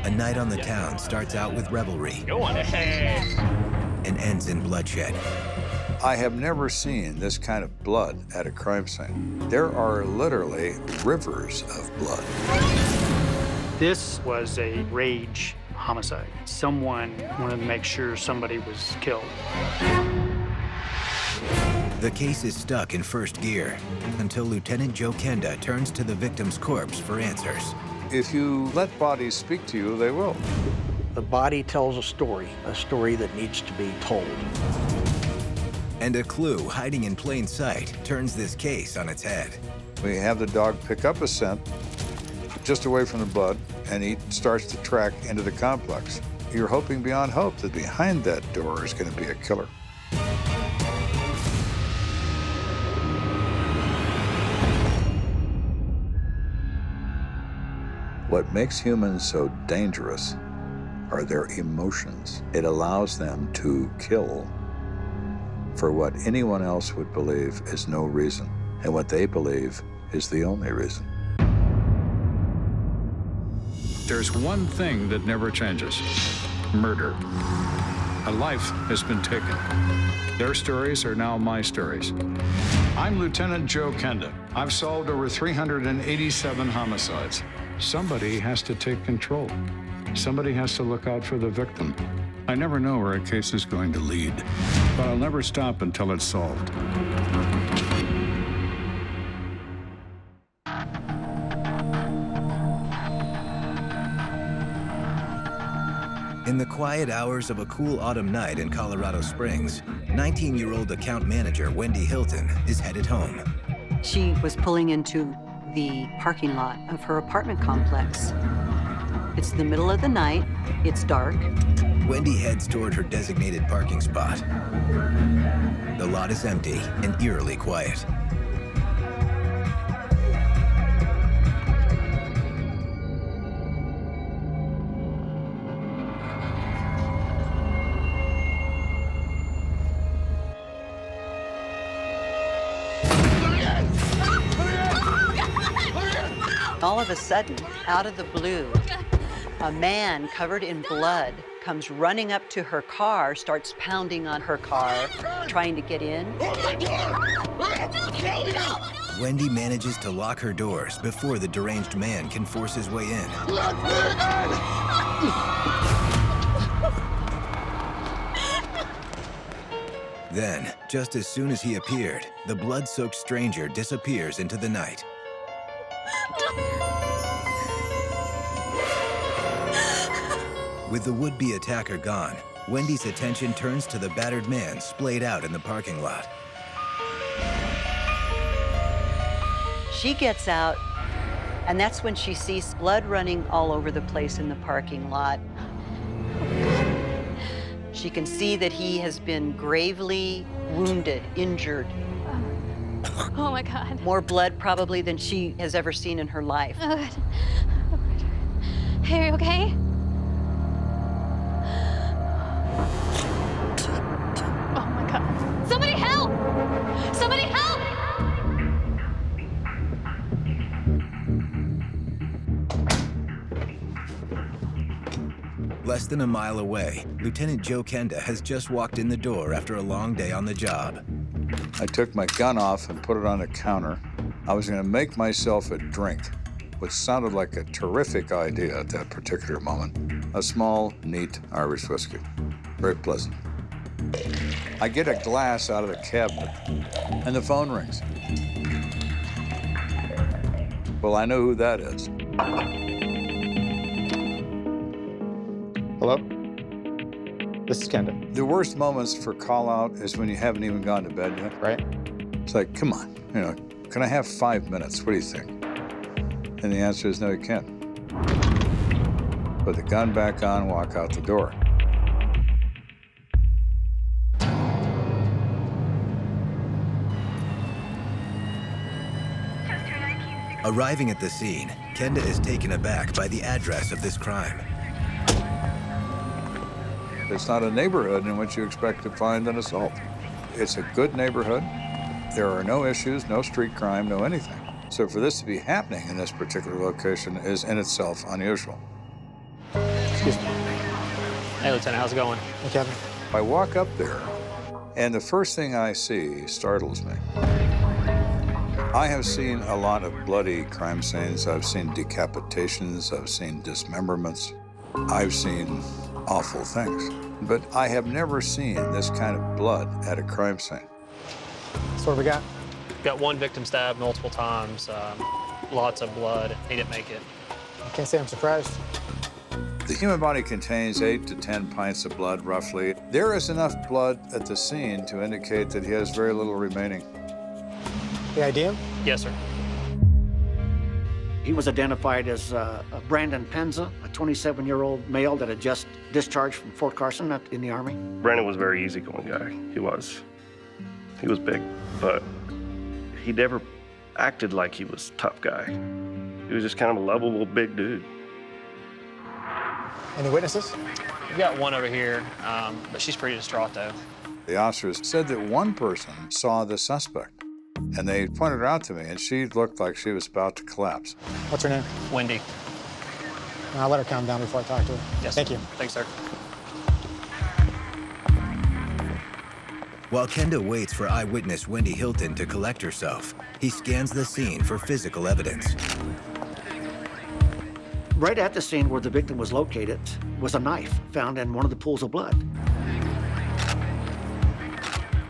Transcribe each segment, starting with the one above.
A night on the town starts out with revelry Go on ahead. and ends in bloodshed. I have never seen this kind of blood at a crime scene. There are literally rivers of blood. This was a rage homicide. Someone wanted to make sure somebody was killed. The case is stuck in first gear until Lieutenant Joe Kenda turns to the victim's corpse for answers. If you let bodies speak to you, they will. The body tells a story that needs to be told. And a clue hiding in plain sight turns this case on its head. We have the dog pick up a scent just away from the blood, and he starts to track into the complex. You're hoping beyond hope that behind that door is going to be a killer. What makes humans so dangerous are their emotions. It allows them to kill for what anyone else would believe is no reason, and what they believe is the only reason. There's one thing that never changes: murder. A life has been taken. Their stories are now my stories. I'm Lieutenant Joe Kenda. I've solved over 387 homicides. Somebody has to take control. Somebody has to look out for the victim. I never know where a case is going to lead, but I'll never stop until it's solved. In the quiet hours of a cool autumn night in Colorado Springs, 19-year-old account manager Wendy Hilton is headed home. She was pulling into the parking lot of her apartment complex. It's the middle of the night, it's dark. Wendy heads toward her designated parking spot. The lot is empty and eerily quiet. All of a sudden, out of the blue, a man covered in blood comes running up to her car, starts pounding on her car, trying to get in. Wendy manages to lock her doors before the deranged man can force his way in. Then, just as soon as he appeared, the blood-soaked stranger disappears into the night. With the would-be attacker gone, Wendy's attention turns to the battered man splayed out in the parking lot. She gets out, and that's when she sees blood running all over the place in the parking lot. She can see that he has been gravely wounded, injured. Oh my God. More blood probably than she has ever seen in her life. Oh God. Oh God. Hey, are you okay? Oh my God. Somebody help! Somebody help! Less than a mile away, Lieutenant Joe Kenda has just walked in the door after a long day on the job. I took my gun off and put it on the counter. I was going to make myself a drink, which sounded like a terrific idea at that particular moment. A small, neat Irish whiskey. Very pleasant. I get a glass out of the cabinet, and the phone rings. Well, I know who that is. Hello? This is Kenda. The worst moments for call out is when you haven't even gone to bed yet. Right? It's like, come on, can I have 5 minutes? What do you think? And the answer is no, you can't. Put the gun back on, walk out the door. Arriving at the scene, Kenda is taken aback by the address of this crime. It's not a neighborhood in which you expect to find an assault. It's a good neighborhood. There are no issues, no street crime, no anything. So for this to be happening in this particular location is in itself unusual. Excuse me. Hey, Lieutenant, how's it going? Hey, Kevin. I walk up there, and the first thing I see startles me. I have seen a lot of bloody crime scenes. I've seen decapitations. I've seen dismemberments. I've seen awful things. But I have never seen this kind of blood at a crime scene. So what do we got? Got one victim stabbed multiple times, lots of blood. He didn't make it. I can't say I'm surprised. The human body contains 8 to 10 pints of blood, roughly. There is enough blood at the scene to indicate that he has very little remaining. The ID? Yes, sir. He was identified as Brandon Penza, a 27-year-old male that had just discharged from Fort Carson in the Army. Brandon was a very easygoing guy. He was. He was big, but he never acted like he was a tough guy. He was just kind of a lovable, big dude. Any witnesses? We've got one over here, but she's pretty distraught, though. The officers said that one person saw the suspect, and they pointed her out to me, and she looked like she was about to collapse. What's her name? Wendy. I'll let her calm down before I talk to her. Yes. Thank you. Thanks, sir. While Kenda waits for eyewitness Wendy Hilton to collect herself, he scans the scene for physical evidence. Right at the scene where the victim was located was a knife found in one of the pools of blood.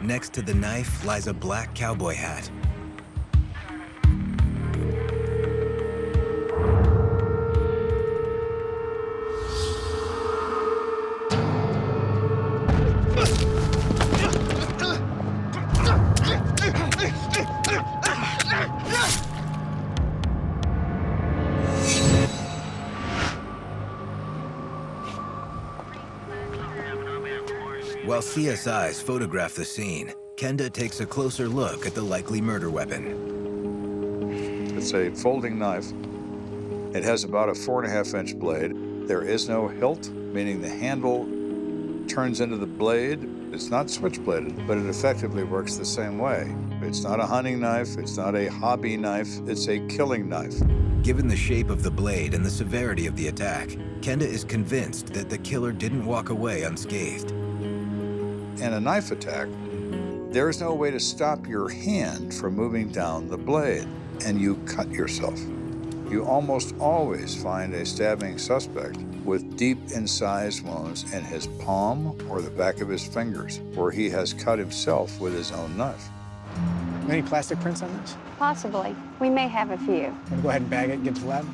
Next to the knife lies a black cowboy hat. While CSIs photograph the scene, Kenda takes a closer look at the likely murder weapon. It's a folding knife. It has about a 4.5-inch blade. There is no hilt, meaning the handle turns into the blade. It's not switch-bladed, but it effectively works the same way. It's not a hunting knife. It's not a hobby knife. It's a killing knife. Given the shape of the blade and the severity of the attack, Kenda is convinced that the killer didn't walk away unscathed. In a knife attack, there is no way to stop your hand from moving down the blade, and you cut yourself. You almost always find a stabbing suspect with deep incised wounds in his palm or the back of his fingers, where he has cut himself with his own knife. Any plastic prints on this? Possibly. We may have a few. I'm gonna go ahead and bag it and get to the lab.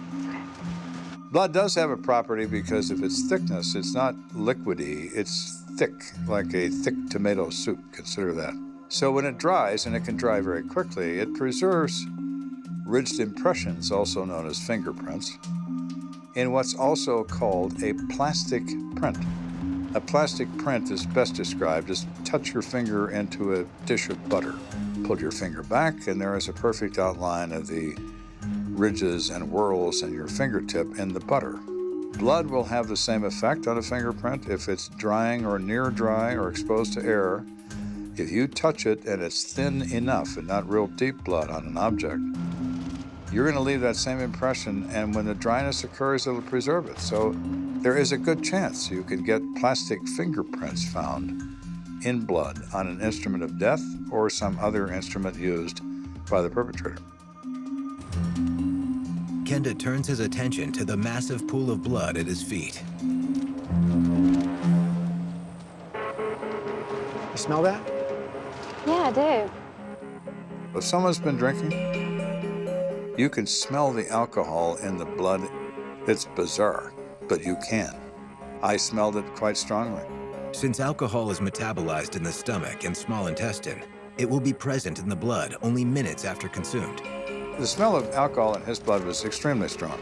Blood does have a property because of its thickness. It's not liquidy, it's thick, like a thick tomato soup, consider that. So when it dries, and it can dry very quickly, it preserves ridged impressions, also known as fingerprints, in what's also called a plastic print. A plastic print is best described as touch your finger into a dish of butter. Pull your finger back, and there is a perfect outline of the ridges and whorls in your fingertip in the butter. Blood will have the same effect on a fingerprint if it's drying or near dry or exposed to air. If you touch it and it's thin enough and not real deep blood on an object, you're going to leave that same impression, and when the dryness occurs, it'll preserve it. So there is a good chance you can get plastic fingerprints found in blood on an instrument of death or some other instrument used by the perpetrator. Kenda turns his attention to the massive pool of blood at his feet. You smell that? Yeah, I do. If someone's been drinking, you can smell the alcohol in the blood. It's bizarre, but you can. I smelled it quite strongly. Since alcohol is metabolized in the stomach and small intestine, it will be present in the blood only minutes after consumed. The smell of alcohol in his blood was extremely strong.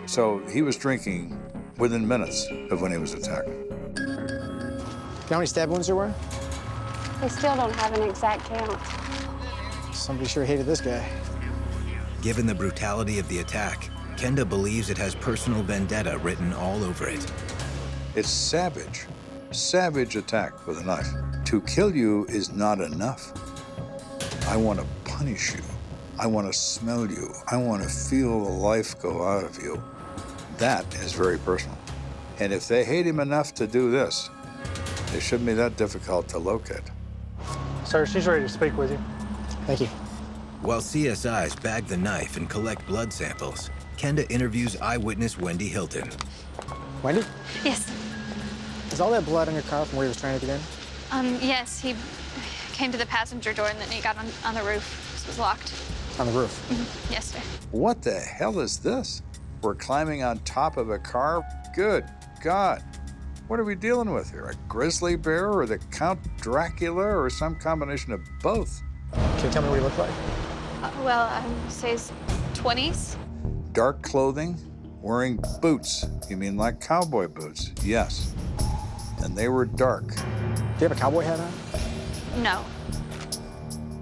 So he was drinking within minutes of when he was attacked. You know how many stab wounds there were? We still don't have an exact count. Somebody sure hated this guy. Given the brutality of the attack, Kenda believes it has personal vendetta written all over it. It's savage. Savage attack with a knife. To kill you is not enough. I want to punish you. I want to smell you. I want to feel the life go out of you. That is very personal. And if they hate him enough to do this, it shouldn't be that difficult to locate. Sir, she's ready to speak with you. Thank you. While CSIs bag the knife and collect blood samples, Kenda interviews eyewitness Wendy Hilton. Wendy? Yes. Is all that blood on your car from where he was trying to get in? Yes, he came to the passenger door and then he got on the roof. This was locked. On the roof? Mm-hmm. Yes, sir. What the hell is this? We're climbing on top of a car? Good God. What are we dealing with here? A grizzly bear or the Count Dracula or some combination of both? Can you tell me what he looked like? Say his 20s. Dark clothing, wearing boots. You mean like cowboy boots? Yes. And they were dark. Do you have a cowboy hat on? No.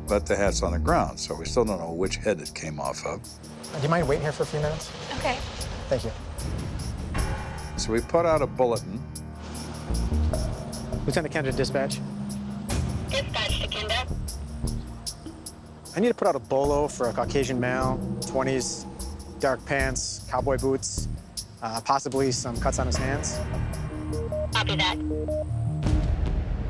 But the hat's on the ground, so we still don't know which head it came off of. Do you mind waiting here for a few minutes? Okay. Thank you. So we put out a bulletin. Lieutenant Kenda, dispatch. Dispatch to Kenda. I need to put out a bolo for a Caucasian male, 20s, dark pants, cowboy boots, possibly some cuts on his hands. Copy that.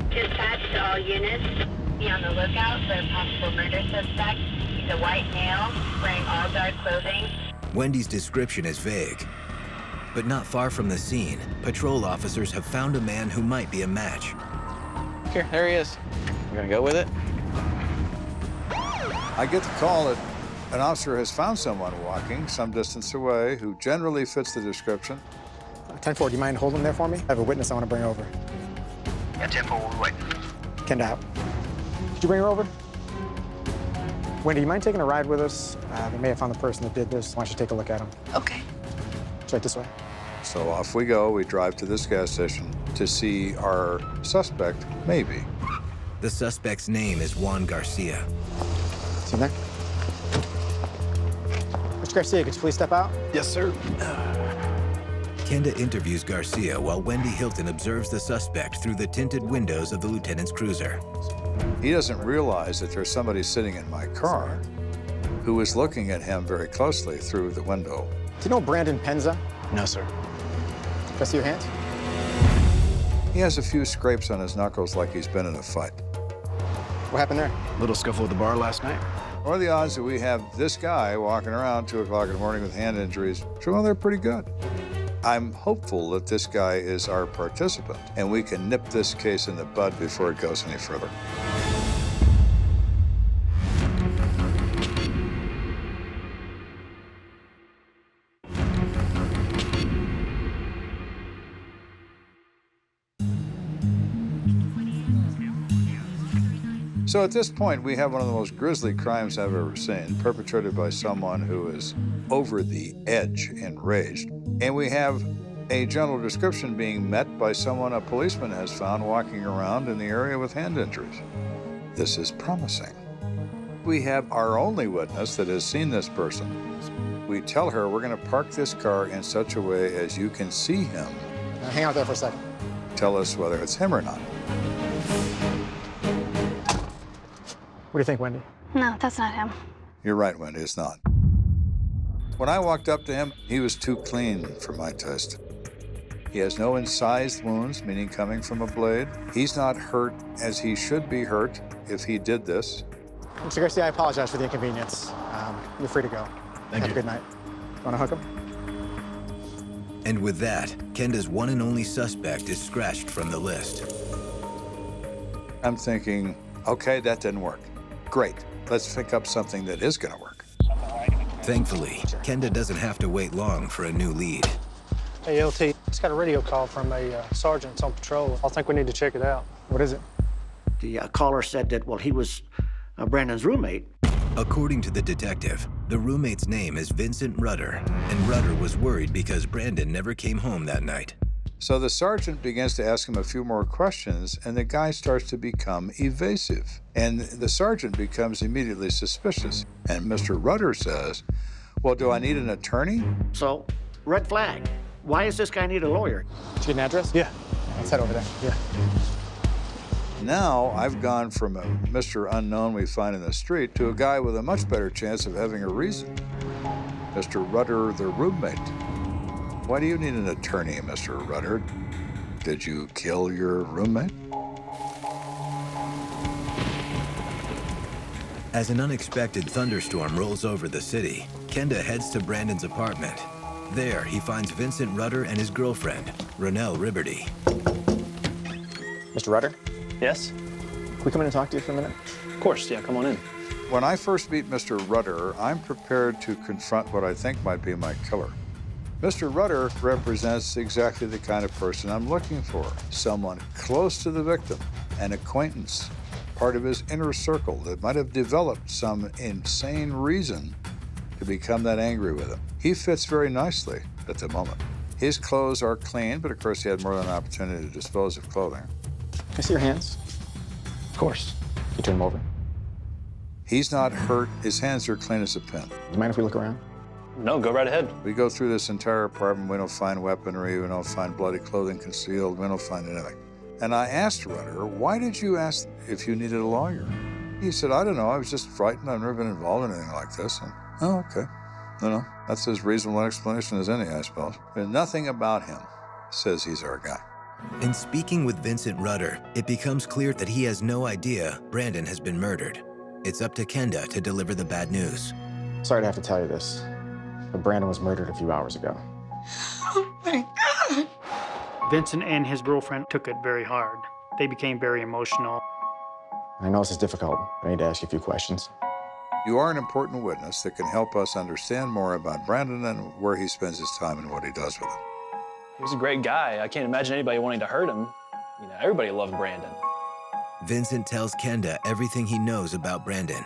Dispatch to all units. Be on the lookout for a possible murder suspect. He's a white male, wearing all dark clothing. Wendy's description is vague. But not far from the scene, patrol officers have found a man who might be a match. Here, there he is. We're gonna go with it. I get the call that an officer has found someone walking some distance away who generally fits the description. 10-4, do you mind holding there for me? I have a witness I want to bring over. Yeah, 10-4, we're waiting. Kenda out. Did you bring her over? Wendy, do you mind taking a ride with us? They may have found the person that did this. Why don't you take a look at him? Okay. It's right this way. So off we go. We drive to this gas station to see our suspect, maybe. The suspect's name is Juan Garcia. See him there? Mr. Garcia, could you please step out? Yes, sir. Kenda interviews Garcia while Wendy Hilton observes the suspect through the tinted windows of the lieutenant's cruiser. He doesn't realize that there's somebody sitting in my car who is looking at him very closely through the window. Do you know Brandon Penza? No, sir. Can I see your hands? He has a few scrapes on his knuckles like he's been in a fight. What happened there? Little scuffle at the bar last night. What are the odds that we have this guy walking around 2 o'clock in the morning with hand injuries? Well, they're pretty good. I'm hopeful that this guy is our participant and we can nip this case in the bud before it goes any further. So at this point, we have one of the most grisly crimes I've ever seen, perpetrated by someone who is over the edge enraged. And we have a general description being met by someone a policeman has found walking around in the area with hand injuries. This is promising. We have our only witness that has seen this person. We tell her we're going to park this car in such a way as you can see him. Hang out there for a second. Tell us whether it's him or not. What do you think, Wendy? No, that's not him. You're right, Wendy, it's not. When I walked up to him, he was too clean for my taste. He has no incised wounds, meaning coming from a blade. He's not hurt as he should be hurt if he did this. Mr. Garcia, I apologize for the inconvenience. You're free to go. Thank you. Have a good night. Want to hook him? And with that, Kenda's one and only suspect is scratched from the list. I'm thinking, okay, that didn't work. Great, let's pick up something that is gonna work. Thankfully, Kenda doesn't have to wait long for a new lead. Hey, LT, just got a radio call from a sergeant that's on patrol. I think we need to check it out. What is it? The caller said that, well, he was Brandon's roommate. According to the detective, the roommate's name is Vincent Rudder, and Rudder was worried because Brandon never came home that night. So the sergeant begins to ask him a few more questions, and the guy starts to become evasive. And the sergeant becomes immediately suspicious. And Mr. Rudder says, well, do I need an attorney? So, red flag. Why does this guy need a lawyer? Did you get an address? Yeah. Let's head over there. Yeah. Now I've gone from a Mr. Unknown we find in the street to a guy with a much better chance of having a reason. Mr. Rudder, the roommate. Why do you need an attorney, Mr. Rudder? Did you kill your roommate? As an unexpected thunderstorm rolls over the city, Kenda heads to Brandon's apartment. There, he finds Vincent Rudder and his girlfriend, Ronelle Ribberty. Mr. Rudder? Yes? Can we come in and talk to you for a minute? Of course, yeah, come on in. When I first meet Mr. Rudder, I'm prepared to confront what I think might be my killer. Mr. Rudder represents exactly the kind of person I'm looking for. Someone close to the victim, an acquaintance, part of his inner circle that might have developed some insane reason to become that angry with him. He fits very nicely at the moment. His clothes are clean, but of course he had more than an opportunity to dispose of clothing. Can I see your hands? Of course. Can you turn them over? He's not hurt. His hands are clean as a pin. Do you mind if we look around? No, go right ahead. We go through this entire apartment. We don't find weaponry. We don't find bloody clothing concealed. We don't find anything. And I asked Rudder, why did you ask if you needed a lawyer? He said, I don't know. I was just frightened. I've never been involved in anything like this. And, oh, okay. No, that's as reasonable an explanation as any, I suppose. There's nothing about him says he's our guy. In speaking with Vincent Rudder, it becomes clear that he has no idea Brandon has been murdered. It's up to Kenda to deliver the bad news. Sorry to have to tell you this, but Brandon was murdered a few hours ago. Oh my God. Vincent and his girlfriend took it very hard. They became very emotional. I know this is difficult, but I need to ask you a few questions. You are an important witness that can help us understand more about Brandon and where he spends his time and what he does with it. He was a great guy. I can't imagine anybody wanting to hurt him. You know, everybody loved Brandon. Vincent tells Kenda everything he knows about Brandon.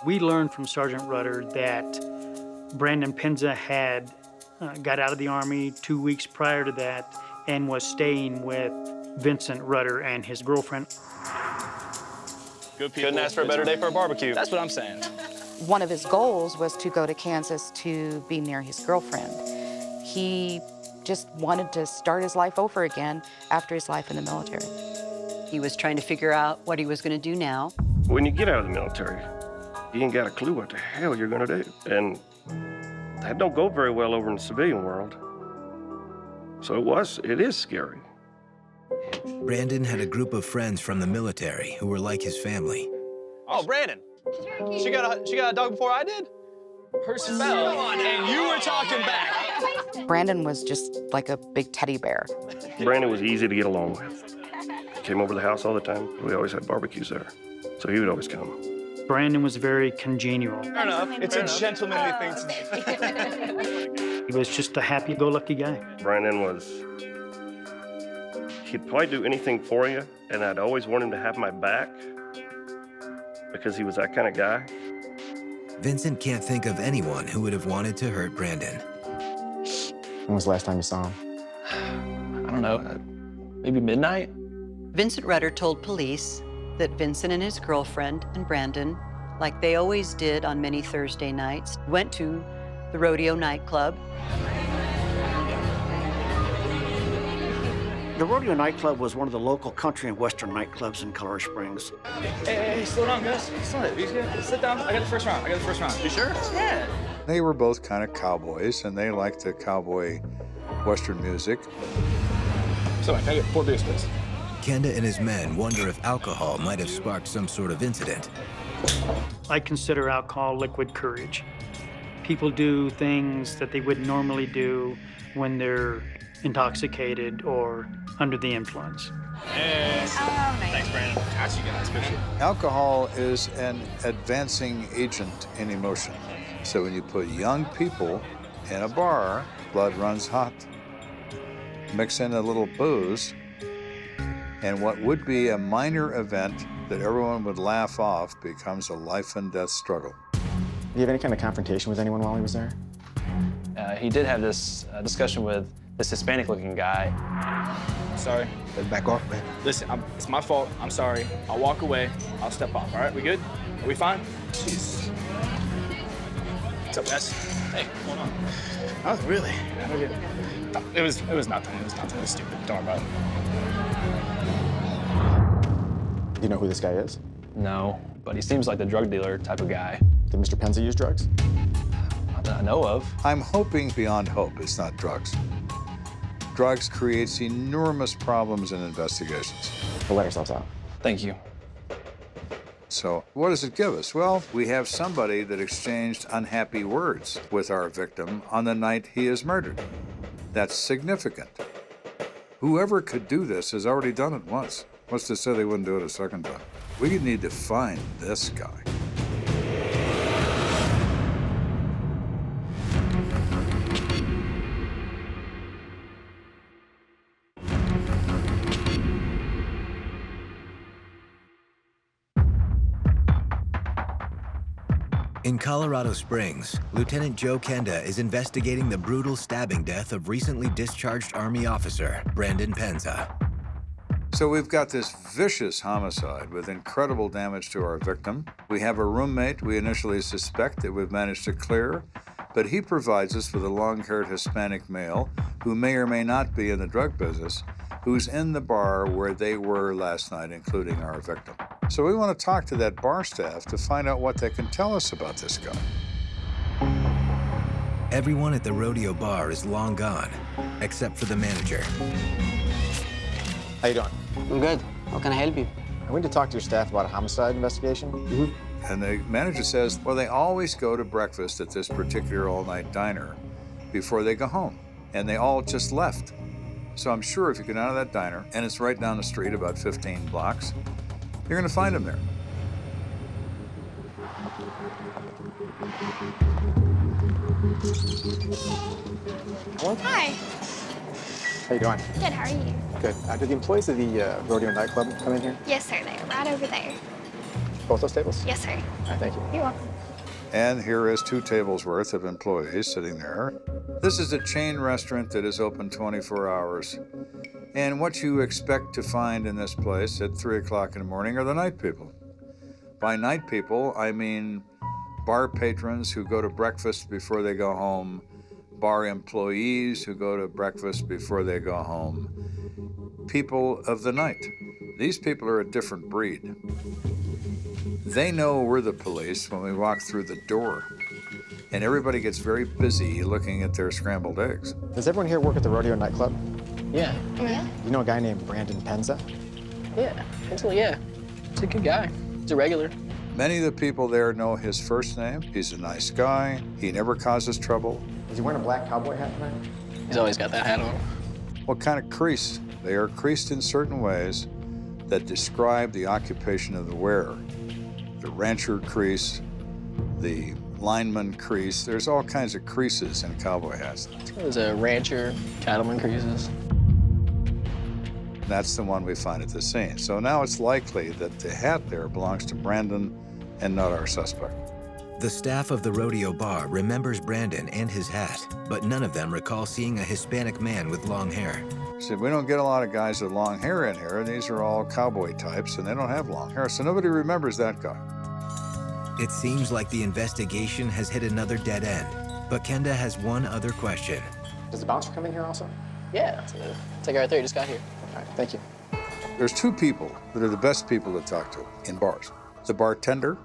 We learned from Sergeant Rudder that Brandon Penza had got out of the Army 2 weeks prior to that and was staying with Vincent Rudder and his girlfriend. Good people. Couldn't ask for a better day for a barbecue. That's what I'm saying. One of his goals was to go to Kansas to be near his girlfriend. He just wanted to start his life over again after his life in the military. He was trying to figure out what he was going to do now. When you get out of the military, you ain't got a clue what the hell you're gonna do. And that don't go very well over in the civilian world. So it is scary. Brandon had a group of friends from the military who were like his family. Oh, Brandon. She got a dog before I did? Her smell, and you were talking back. Brandon was just like a big teddy bear. Brandon was easy to get along with. Came over to the house all the time. We always had barbecues there. So he would always come. Brandon was very congenial. Fair enough. It's a gentlemanly thing to do. He was just a happy-go-lucky guy. Brandon he'd probably do anything for you, and I'd always want him to have my back because he was that kind of guy. Vincent can't think of anyone who would have wanted to hurt Brandon. When was the last time you saw him? I don't know, maybe midnight? Vincent Rudder told police that Vincent and his girlfriend and Brandon, like they always did on many Thursday nights, went to the Rodeo nightclub. The Rodeo nightclub was one of the local country and western nightclubs in Colorado Springs. Hey, slow down, guys. Sit down. I got the first round. You sure? Yeah. They were both kind of cowboys, and they liked the cowboy western music. So, can I get 4 beers, please? Kenda and his men wonder if alcohol might have sparked some sort of incident. I consider alcohol liquid courage. People do things that they wouldn't normally do when they're intoxicated or under the influence. Yes. Thanks, Brandon. Got you guys. Appreciate it. Alcohol is an advancing agent in emotion. So when you put young people in a bar, blood runs hot. Mix in a little booze, and what would be a minor event that everyone would laugh off becomes a life and death struggle. Did you have any kind of confrontation with anyone while he was there? He did have this discussion with this Hispanic-looking guy. Sorry. Back off, man. Listen, it's my fault. I'm sorry. I'll walk away. I'll step off. All right, we good? Are we fine? Jeez. What's up, guys? Hey, what's going on? Oh, really? It was nothing. It was nothing. It was stupid. Don't worry about it. Do you know who this guy is? No, but he seems like the drug dealer type of guy. Did Mr. Penza use drugs? Not that I know of. I'm hoping beyond hope it's not drugs. Drugs creates enormous problems in investigations. We'll let ourselves out. Thank you. So what does it give us? Well, we have somebody that exchanged unhappy words with our victim on the night he is murdered. That's significant. Whoever could do this has already done it once. What's to say they wouldn't do it a second time? We need to find this guy. In Colorado Springs, Lieutenant Joe Kenda is investigating the brutal stabbing death of recently discharged Army officer Brandon Penza. So we've got this vicious homicide with incredible damage to our victim. We have a roommate we initially suspect that we've managed to clear, but he provides us with a long-haired Hispanic male who may or may not be in the drug business, who's in the bar where they were last night, including our victim. So we want to talk to that bar staff to find out what they can tell us about this guy. Everyone at the rodeo bar is long gone, except for the manager. How you doing? I'm good. How can I help you? I need to talk to your staff about a homicide investigation. And the manager says, well, they always go to breakfast at this particular all-night diner before they go home. And they all just left. So I'm sure if you get out of that diner, and it's right down the street, about 15 blocks, you're going to find him there. Hi. How you doing? Good, how are you? Good. Did the employees of the rodeo nightclub come in here? Yes, sir. They're right over there. Both those tables? Yes, sir. All right, thank you. You're welcome. And here is 2 tables worth of employees sitting there. This is a chain restaurant that is open 24 hours. And what you expect to find in this place at 3 o'clock in the morning are the night people. By night people, I mean bar patrons who go to breakfast before they go home, bar employees who go to breakfast before they go home, people of the night. These people are a different breed. They know we're the police when we walk through the door. And everybody gets very busy looking at their scrambled eggs. Does everyone here work at the rodeo nightclub? Yeah. Yeah? You know a guy named Brandon Penza? Yeah. Actually, yeah. He's a good guy. He's a regular. Many of the people there know his first name. He's a nice guy. He never causes trouble. Is he wearing a black cowboy hat tonight? He's always got that hat on. What kind of crease? They are creased in certain ways that describe the occupation of the wearer. The rancher crease, the lineman crease. There's all kinds of creases in cowboy hats. There's a rancher, cattleman creases. That's the one we find at the scene. So now it's likely that the hat there belongs to Brandon and not our suspect. The staff of the rodeo bar remembers Brandon and his hat, but none of them recall seeing a Hispanic man with long hair. See, we don't get a lot of guys with long hair in here. These are all cowboy types, and they don't have long hair, so nobody remembers that guy. It seems like the investigation has hit another dead end, but Kenda has one other question. Does the bouncer come in here also? Yeah, it's like right there. He just got here. All right, thank you. There's 2 people that are the best people to talk to in bars. The bartender,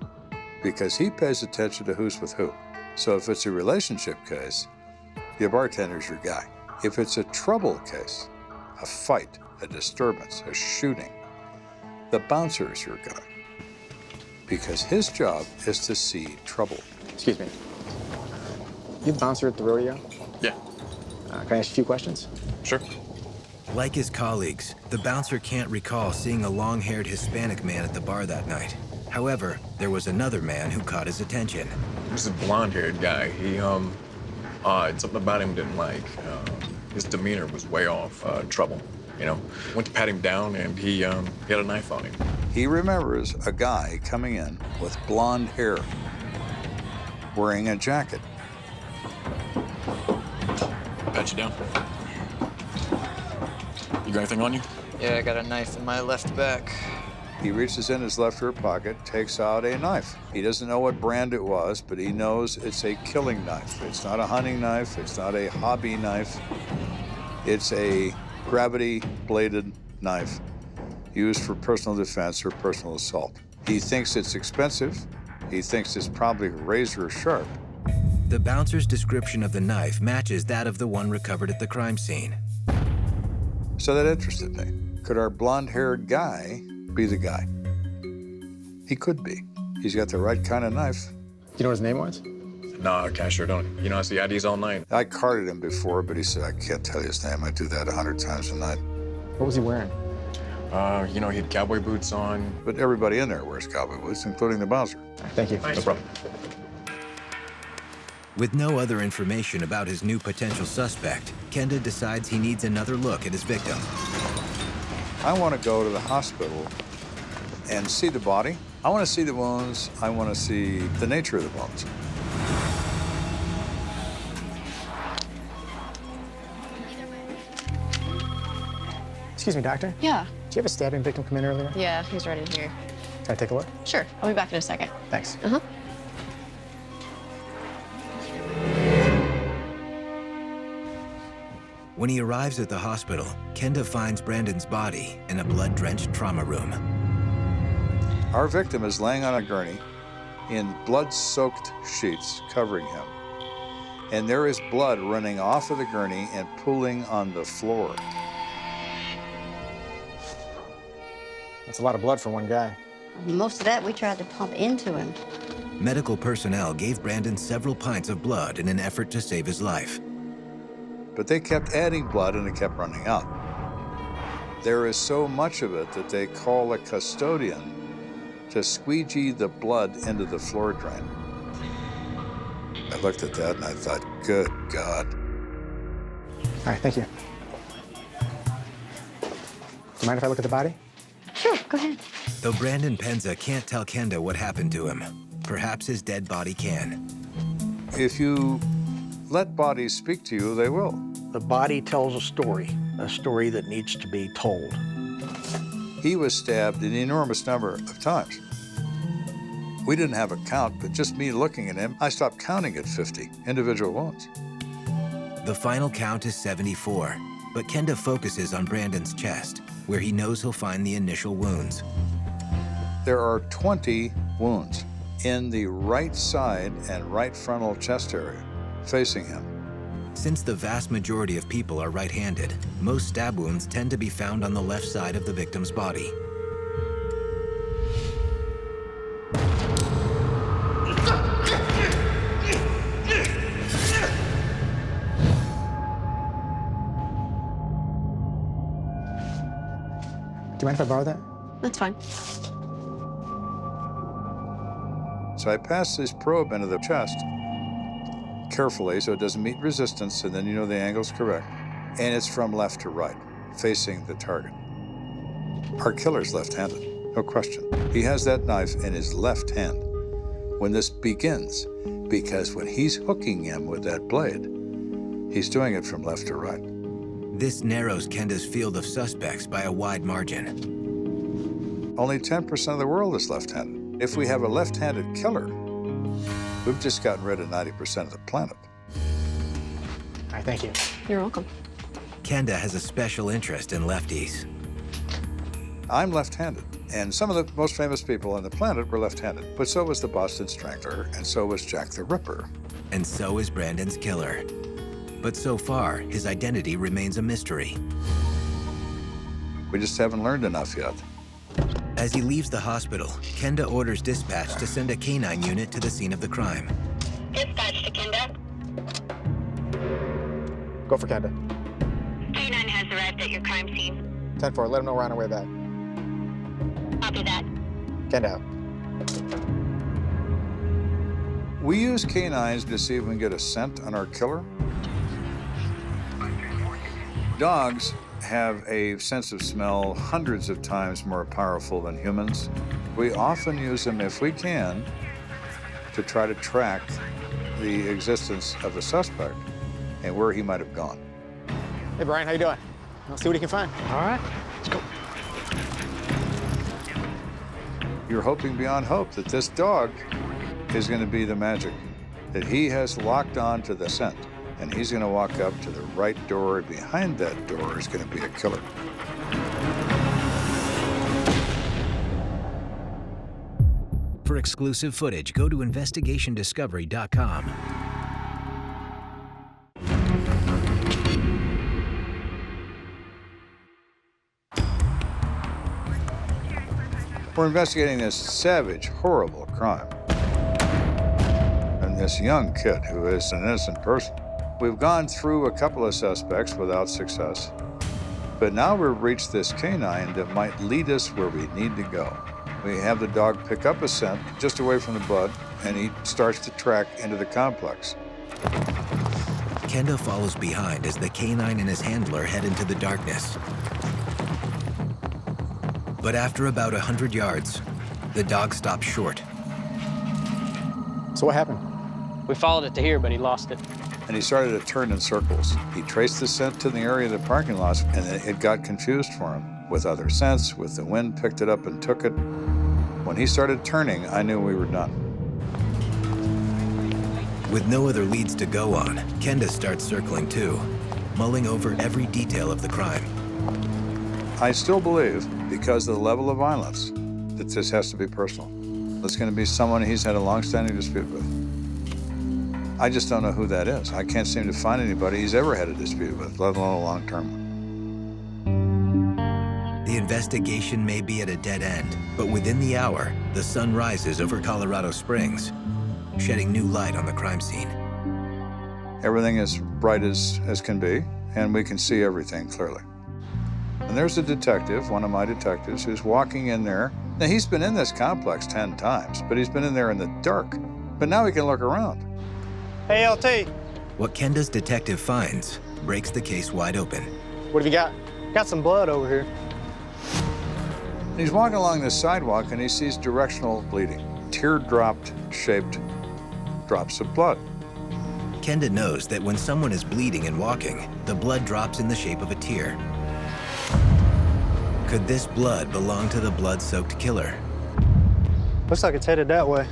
because he pays attention to who's with who. So if it's a relationship case, your bartender's your guy. If it's a trouble case, a fight, a disturbance, a shooting, the bouncer is your guy. Because his job is to see trouble. Excuse me. You the bouncer at the rodeo? Yeah. Can I ask you a few questions? Sure. Like his colleagues, the bouncer can't recall seeing a long-haired Hispanic man at the bar that night. However, there was another man who caught his attention. This is a blonde-haired guy. He, something about him didn't like. His demeanor was way off. Trouble, you know. Went to pat him down, and he had a knife on him. He remembers a guy coming in with blonde hair, wearing a jacket. Pat you down. You got anything on you? Yeah, I got a knife in my left back. He reaches in his left rear pocket, takes out a knife. He doesn't know what brand it was, but he knows it's a killing knife. It's not a hunting knife. It's not a hobby knife. It's a gravity-bladed knife used for personal defense or personal assault. He thinks it's expensive. He thinks it's probably razor sharp. The bouncer's description of the knife matches that of the one recovered at the crime scene. So that interested me. Could our blonde-haired guy be the guy? He could be. He's got the right kind of knife. You know what his name was? No, I sure don't. You know, I see IDs all night. I carded him before, but he said, I can't tell you his name. I do that 100 times a night. What was he wearing? You know, he had cowboy boots on. But everybody in there wears cowboy boots, including the bouncer. Thank you. No problem. With no other information about his new potential suspect, Kenda decides he needs another look at his victim. I want to go to the hospital and see the body. I want to see the wounds. I want to see the nature of the wounds. Excuse me, doctor. Yeah. Did you have a stabbing victim come in earlier? Yeah, he's right in here. Can I take a look? Sure. I'll be back in a second. Thanks. Uh-huh. When he arrives at the hospital, Kenda finds Brandon's body in a blood-drenched trauma room. Our victim is laying on a gurney in blood-soaked sheets covering him. And there is blood running off of the gurney and pooling on the floor. That's a lot of blood for one guy. Most of that we tried to pump into him. Medical personnel gave Brandon several pints of blood in an effort to save his life. But they kept adding blood and it kept running out. There is so much of it that they call a custodian to squeegee the blood into the floor drain. I looked at that and I thought, good God. All right, thank you. Do you mind if I look at the body? Sure, go ahead. Though Brandon Penza can't tell Kenda what happened to him, perhaps his dead body can. If you let bodies speak to you, they will. The body tells a story that needs to be told. He was stabbed an enormous number of times. We didn't have a count, but just me looking at him, I stopped counting at 50 individual wounds. The final count is 74, but Kenda focuses on Brandon's chest, where he knows he'll find the initial wounds. There are 20 wounds in the right side and right frontal chest area facing him. Since the vast majority of people are right-handed, most stab wounds tend to be found on the left side of the victim's body. Do you mind if I borrow that? That's fine. So I pass this probe into the chest carefully so it doesn't meet resistance, and then you know the angle's correct. And it's from left to right, facing the target. Our killer's left-handed, no question. He has that knife in his left hand when this begins, because when he's hooking him with that blade, he's doing it from left to right. This narrows Kenda's field of suspects by a wide margin. Only 10% of the world is left-handed. If we have a left-handed killer, we've just gotten rid of 90% of the planet. All right, thank you. You're welcome. Kenda has a special interest in lefties. I'm left-handed, and some of the most famous people on the planet were left-handed, but so was the Boston Strangler, and so was Jack the Ripper. And so is Brandon's killer. But so far, his identity remains a mystery. We just haven't learned enough yet. As he leaves the hospital, Kenda orders dispatch to send a canine unit to the scene of the crime. Dispatch to Kenda. Go for Kenda. K9 has arrived at your crime scene. 10-4, let him know we're on our way back. Copy that. Kenda out. We use canines to see if we can get a scent on our killer. Dogs have a sense of smell hundreds of times more powerful than humans. We often use them, if we can, to try to track the existence of a suspect and where he might have gone. Hey, Brian, how you doing? Let's see what he can find. All right, let's go. You're hoping beyond hope that this dog is going to be the magic, that he has locked on to the scent, and he's going to walk up to the right door. Behind that door is going to be a killer. For exclusive footage, go to investigationdiscovery.com. We're investigating this savage, horrible crime. And this young kid who is an innocent person. We've gone through a couple of suspects without success. But now we've reached this canine that might lead us where we need to go. We have the dog pick up a scent just away from the blood, and he starts to track into the complex. Kenda follows behind as the canine and his handler head into the darkness. But after about 100 yards, the dog stops short. So what happened? We followed it to here, but he lost it. And he started to turn in circles. He traced the scent to the area of the parking lot, and it got confused for him with other scents, with the wind picked it up and took it. When he started turning, I knew we were done. With no other leads to go on, Kenda starts circling too, mulling over every detail of the crime. I still believe, because of the level of violence, that this has to be personal. It's going to be someone he's had a long-standing dispute with. I just don't know who that is. I can't seem to find anybody he's ever had a dispute with, let alone a long-term one. The investigation may be at a dead end, but within the hour, the sun rises over Colorado Springs, shedding new light on the crime scene. Everything is bright as can be, and we can see everything clearly. And there's a detective, one of my detectives, who's walking in there. Now, he's been in this complex 10 times, but he's been in there in the dark. But now he can look around. Hey, LT. What Kenda's detective finds breaks the case wide open. What have you got? Got some blood over here. He's walking along this sidewalk and he sees directional bleeding, teardrop-shaped drops of blood. Kenda knows that when someone is bleeding and walking, the blood drops in the shape of a tear. Could this blood belong to the blood-soaked killer? Looks like it's headed that way.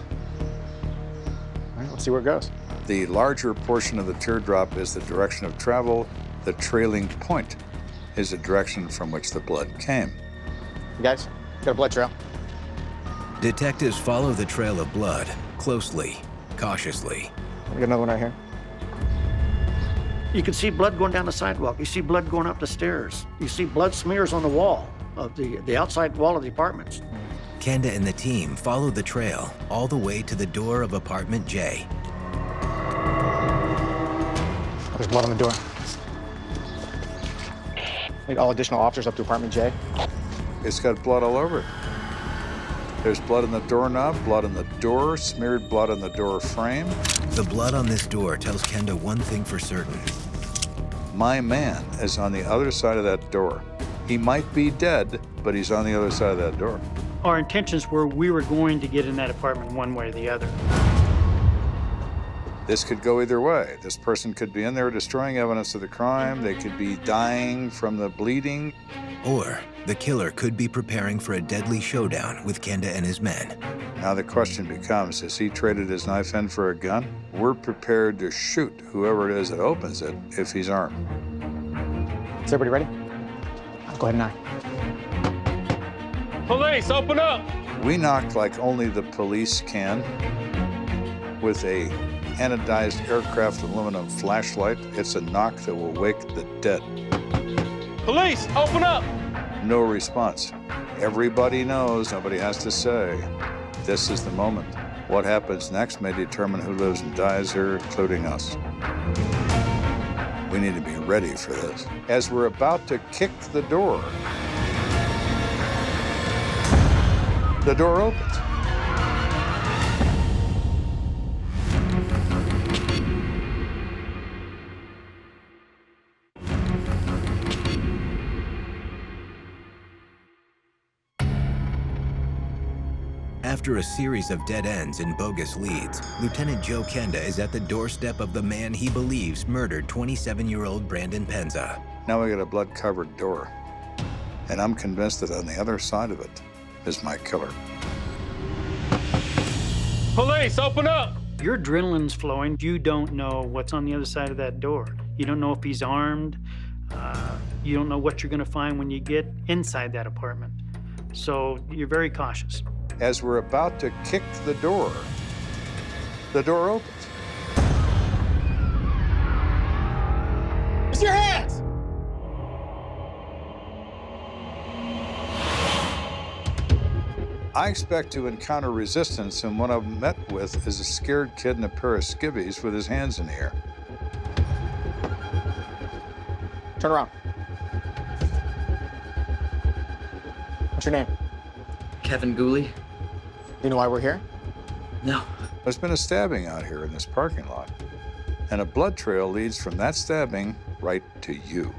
All right, let's see where it goes. The larger portion of the teardrop is the direction of travel. The trailing point is the direction from which the blood came. You guys, got a blood trail. Detectives follow the trail of blood closely, cautiously. We got another one right here. You can see blood going down the sidewalk. You see blood going up the stairs. You see blood smears on the wall of the outside wall of the apartments. Kenda and the team follow the trail all the way to the door of apartment J. There's blood on the door. Need all additional officers up to apartment J. It's got blood all over it. There's blood on the doorknob, blood on the door, smeared blood on the door frame. The blood on this door tells Kenda one thing for certain. My man is on the other side of that door. He might be dead, but he's on the other side of that door. Our intentions were we were going to get in that apartment one way or the other. This could go either way. This person could be in there destroying evidence of the crime. They could be dying from the bleeding. Or the killer could be preparing for a deadly showdown with Kenda and his men. Now the question becomes, has he traded his knife in for a gun? We're prepared to shoot whoever it is that opens it if he's armed. Is everybody ready? I'll go ahead and knock. Police, open up! We knock like only the police can with a anodized aircraft aluminum flashlight. It's a knock that will wake the dead. Police, open up! No response. Everybody knows, nobody has to say. This is the moment. What happens next may determine who lives and dies here, including us. We need to be ready for this. As we're about to kick the door opens. After a series of dead ends and bogus leads, Lieutenant Joe Kenda is at the doorstep of the man he believes murdered 27-year-old Brandon Penza. Now we got a blood-covered door, and I'm convinced that on the other side of it is my killer. Police, open up! Your adrenaline's flowing. You don't know what's on the other side of that door. You don't know if he's armed. You don't know what you're going to find when you get inside that apartment. So you're very cautious. As we're about to kick the door opens. It's your hands! I expect to encounter resistance, and what I'm met with is a scared kid in a pair of skivvies with his hands in the air. Turn around. What's your name? Kevin Gooley. Do you know why we're here? No. There's been a stabbing out here in this parking lot, and a blood trail leads from that stabbing right to you.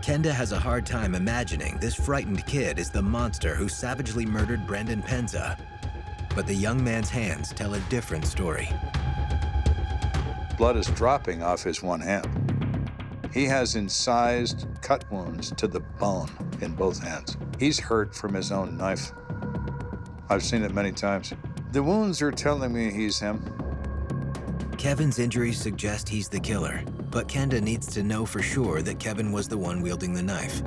Kenda has a hard time imagining this frightened kid is the monster who savagely murdered Brandon Penza. But the young man's hands tell a different story. Blood is dropping off his one hand. He has incised cut wounds to the bone in both hands. He's hurt from his own knife. I've seen it many times. The wounds are telling me he's him. Kevin's injuries suggest he's the killer, but Kenda needs to know for sure that Kevin was the one wielding the knife.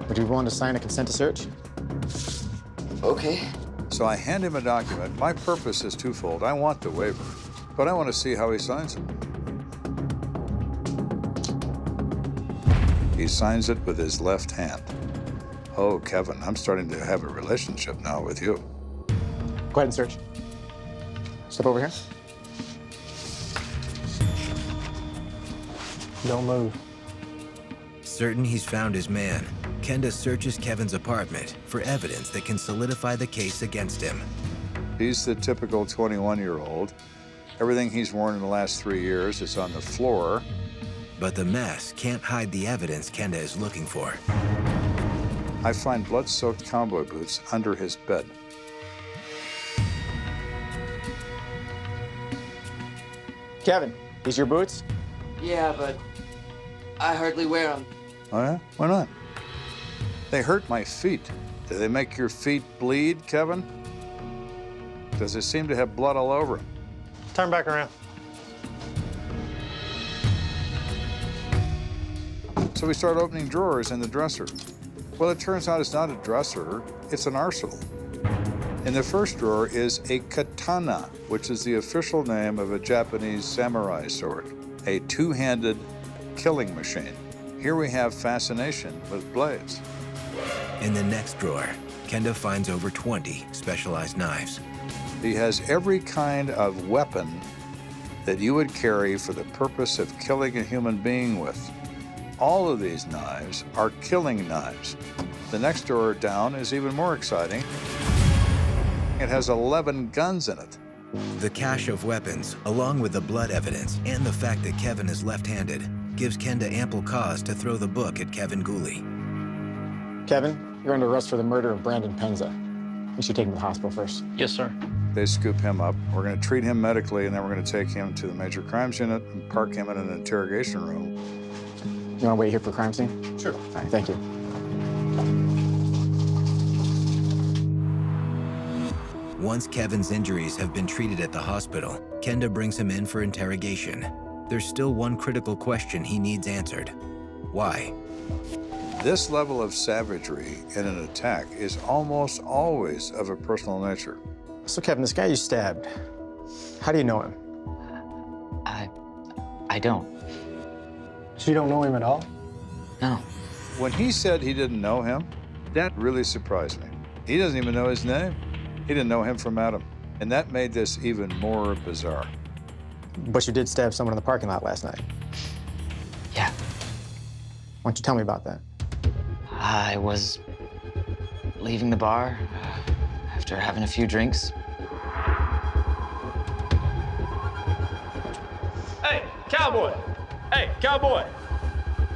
Would you be willing to sign a consent to search? Okay. So I hand him a document. My purpose is twofold. I want the waiver, but I want to see how he signs it. He signs it with his left hand. Oh, Kevin, I'm starting to have a relationship now with you. Go ahead and search. Step over here. Don't move. Certain he's found his man, Kenda searches Kevin's apartment for evidence that can solidify the case against him. He's the typical 21-year-old. Everything he's worn in the last 3 years is on the floor. But the mess can't hide the evidence Kenda is looking for. I find blood-soaked cowboy boots under his bed. Kevin, these your boots? Yeah, but I hardly wear them. Oh, yeah? Why not? They hurt my feet. Do they make your feet bleed, Kevin? Does it seem to have blood all over them? Turn back around. So we start opening drawers in the dresser. Well, it turns out it's not a dresser, it's an arsenal. In the first drawer is a katana, which is the official name of a Japanese samurai sword, a two-handed killing machine. Here we have fascination with blades. In the next drawer, Kenda finds over 20 specialized knives. He has every kind of weapon that you would carry for the purpose of killing a human being with. All of these knives are killing knives. The next drawer down is even more exciting. It has 11 guns in it. The cache of weapons, along with the blood evidence and the fact that Kevin is left-handed, gives Kenda ample cause to throw the book at Kevin Gooley. Kevin, you're under arrest for the murder of Brandon Penza. You should take him to the hospital first. Yes, sir. They scoop him up. We're going to treat him medically, and then we're going to take him to the major crimes unit and park him in an interrogation room. You want to wait here for crime scene? Sure. All right, thank you. Once Kevin's injuries have been treated at the hospital, Kenda brings him in for interrogation. There's still one critical question he needs answered. Why? This level of savagery in an attack is almost always of a personal nature. So, Kevin, this guy you stabbed, how do you know him? I don't. So you don't know him at all? No. When he said he didn't know him, that really surprised me. He doesn't even know his name. He didn't know him from Adam. And that made this even more bizarre. But you did stab someone in the parking lot last night. Yeah. Why don't you tell me about that? I was leaving the bar after having a few drinks. Hey, cowboy! Hey, cowboy!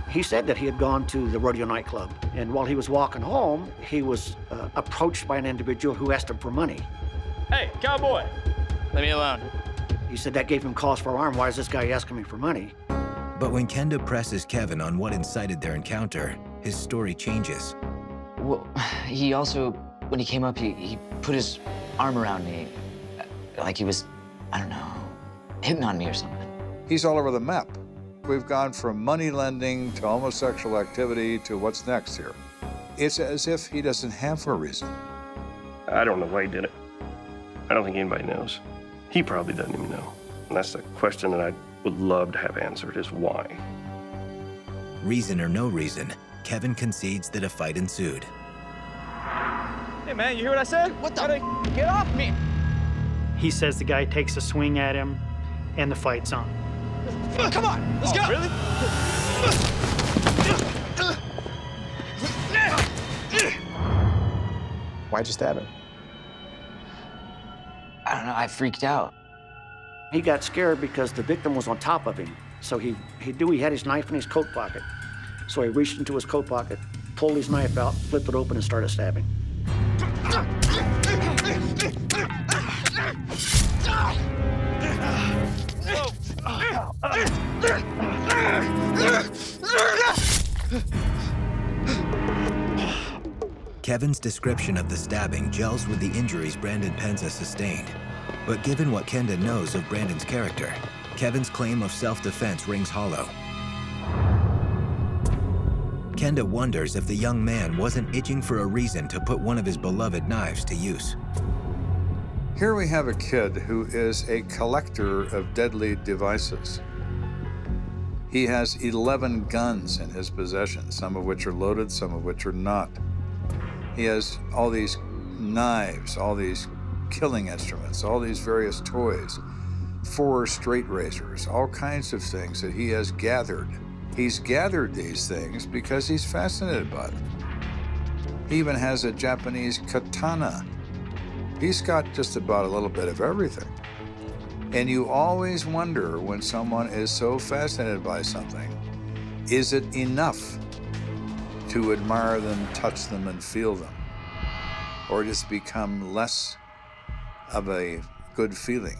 He said that he had gone to the rodeo nightclub, and while he was walking home, he was approached by an individual who asked him for money. Hey, cowboy! Leave me alone. He said that gave him cause for alarm. Why is this guy asking me for money? But when Kenda presses Kevin on what incited their encounter, his story changes. Well, he also, when he came up, he put his arm around me, like he was, I don't know, hitting on me or something. He's all over the map. We've gone from money lending to homosexual activity to what's next here. It's as if he doesn't have a reason. I don't know why he did it. I don't think anybody knows. He probably doesn't even know. And that's the question that I would love to have answered, is why. Reason or no reason, Kevin concedes that a fight ensued. Hey, man, you hear what I said? What the? Get off me! He says the guy takes a swing at him, and the fight's on. Come on, let's go! Really? Why'd you stab him? I don't know, I freaked out. He got scared because the victim was on top of him. So he knew he had his knife in his coat pocket. So he reached into his coat pocket, pulled his knife out, flipped it open, and started stabbing. Kevin's description of the stabbing gels with the injuries Brandon Penza sustained. But given what Kenda knows of Brandon's character, Kevin's claim of self-defense rings hollow. Kenda wonders if the young man wasn't itching for a reason to put one of his beloved knives to use. Here we have a kid who is a collector of deadly devices. He has 11 guns in his possession, some of which are loaded, some of which are not. He has all these knives, all these killing instruments, all these various toys, 4 straight razors, all kinds of things that he has gathered. He's gathered these things because he's fascinated by them. He even has a Japanese katana. He's got just about a little bit of everything. And you always wonder when someone is so fascinated by something, is it enough to admire them, touch them, and feel them? Or does it become less of a good feeling?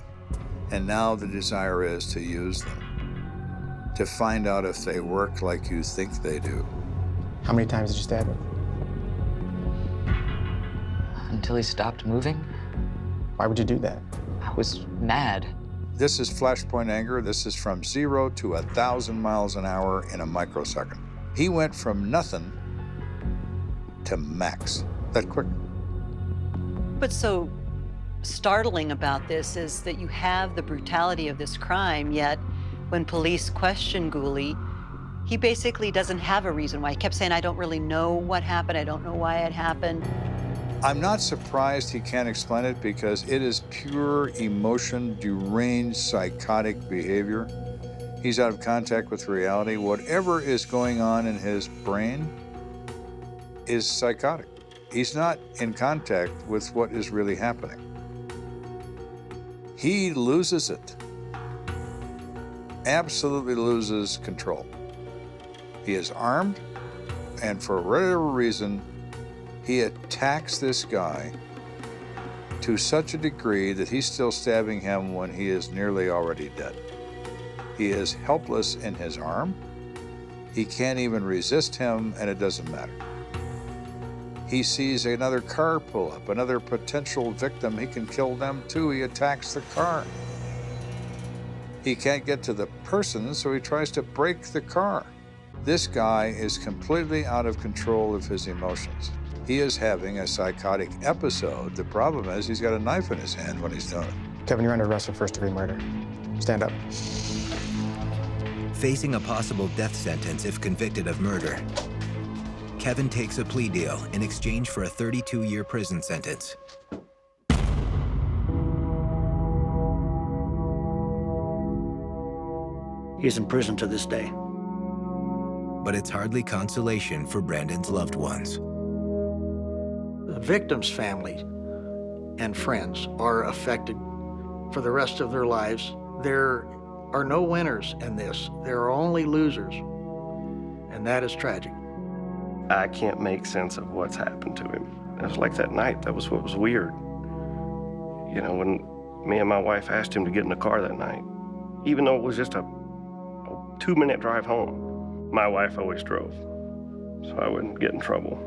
And now the desire is to use them, to find out if they work like you think they do. How many times did you stab him? Until he stopped moving. Why would you do that? I was mad. This is flashpoint anger. This is from 0 to 1,000 miles an hour in a microsecond. He went from nothing to max that quick. What's so startling about this is that you have the brutality of this crime, yet when police question Ghoulie, he basically doesn't have a reason why. He kept saying, I don't really know what happened. I don't know why it happened. I'm not surprised he can't explain it because it is pure emotion, deranged, psychotic behavior. He's out of contact with reality. Whatever is going on in his brain is psychotic. He's not in contact with what is really happening. He loses it. Absolutely loses control. He is armed, and for whatever reason, he attacks this guy to such a degree that he's still stabbing him when he is nearly already dead. He is helpless in his arm. He can't even resist him, and it doesn't matter. He sees another car pull up, another potential victim. He can kill them too. He attacks the car. He can't get to the person, so he tries to break the car. This guy is completely out of control of his emotions. He is having a psychotic episode. The problem is he's got a knife in his hand when he's doing it. Kevin, you're under arrest for first-degree murder. Stand up. Facing a possible death sentence if convicted of murder, Kevin takes a plea deal in exchange for a 32-year prison sentence. He's in prison to this day. But it's hardly consolation for Brandon's loved ones. The victim's family and friends are affected for the rest of their lives. There are no winners in this. There are only losers, and that is tragic. I can't make sense of what's happened to him. It was like that night. That was what was weird. You know, when me and my wife asked him to get in the car that night, even though it was just a 2-minute drive home, my wife always drove, so I wouldn't get in trouble.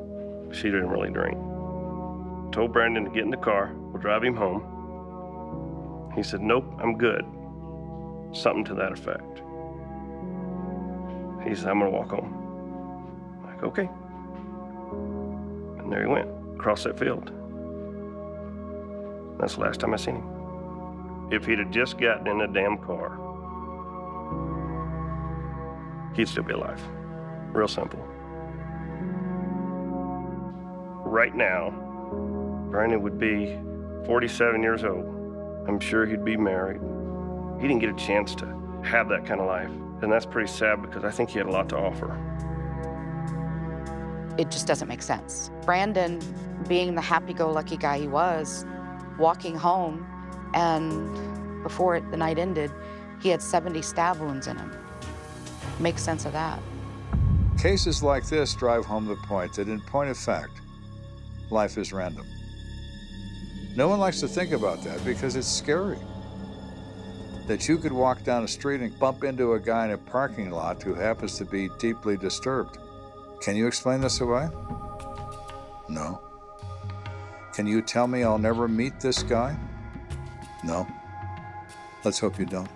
She didn't really drink. Told Brandon to get in the car, we'll drive him home. He said, nope, I'm good. Something to that effect. He said, I'm gonna walk home. I'm like, okay. And there he went, across that field. That's the last time I seen him. If he'd have just gotten in the damn car, he'd still be alive. Real simple. Right now, Brandon would be 47 years old. I'm sure he'd be married. He didn't get a chance to have that kind of life. And that's pretty sad because I think he had a lot to offer. It just doesn't make sense. Brandon, being the happy-go-lucky guy he was, walking home, and before the night ended, he had 70 stab wounds in him. Make sense of that. Cases like this drive home the point that, in point of fact, life is random. No one likes to think about that because it's scary. That you could walk down a street and bump into a guy in a parking lot who happens to be deeply disturbed. Can you explain this away? No. Can you tell me I'll never meet this guy? No. Let's hope you don't.